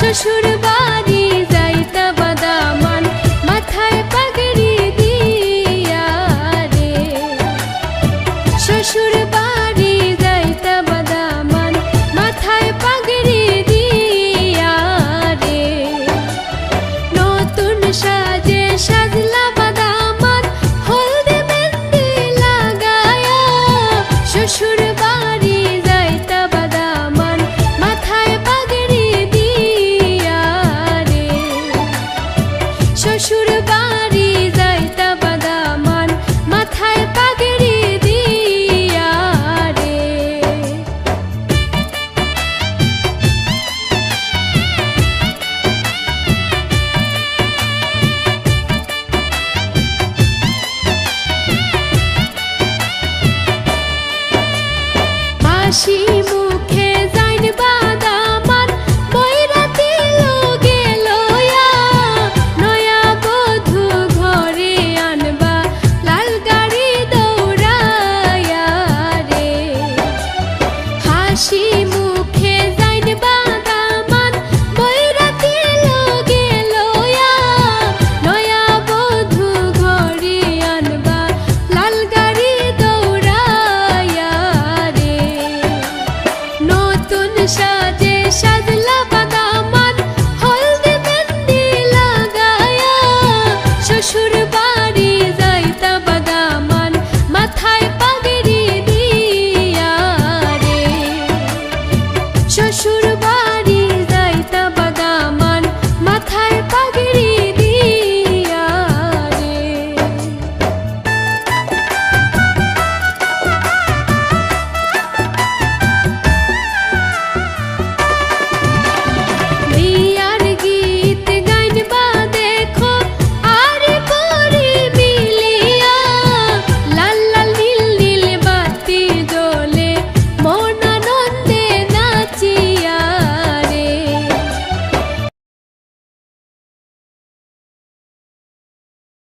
শ্বশুর বাড়ি যাইতা বাদামান মাথায় পাগড়ি দিয়া রে। শ্বশুর বাড়ি যাইতা বাদামান মাথায় পাগড়ি দিয়া রে। নতুন সাজে সাজলা বাদামান হলদে মেহেন্দি লাগায়া। শ্বশুর বাড়ি যাইতা বাদামান মাথায় পাগড়ি দিয়া রে। শ্বশুর বাড়ি যাইতা বাদামান মাথায় পাগড়ি দিয়া রে। হাসি মুখে যাইন বাদামান বৈরাতি লোগে লয়া। নয়া বধূ ঘরে আনবা লাল গাড়ি দৌড়ায়া রে। হাসি মুখে যাইন বাদামান বৈরাতি লোগে লয়া। নয়া বধূ ঘরে আনবা লাল গাড়ি দৌড়ায়া রে। নতুন সাজে সাজলা বাদামান হলদে মেহেন্দি লাগায়া। শ্বশুর বাড়ি যাইতা বাদামান মাথায় পাগড়ি দিয়া রে। শ্বশুর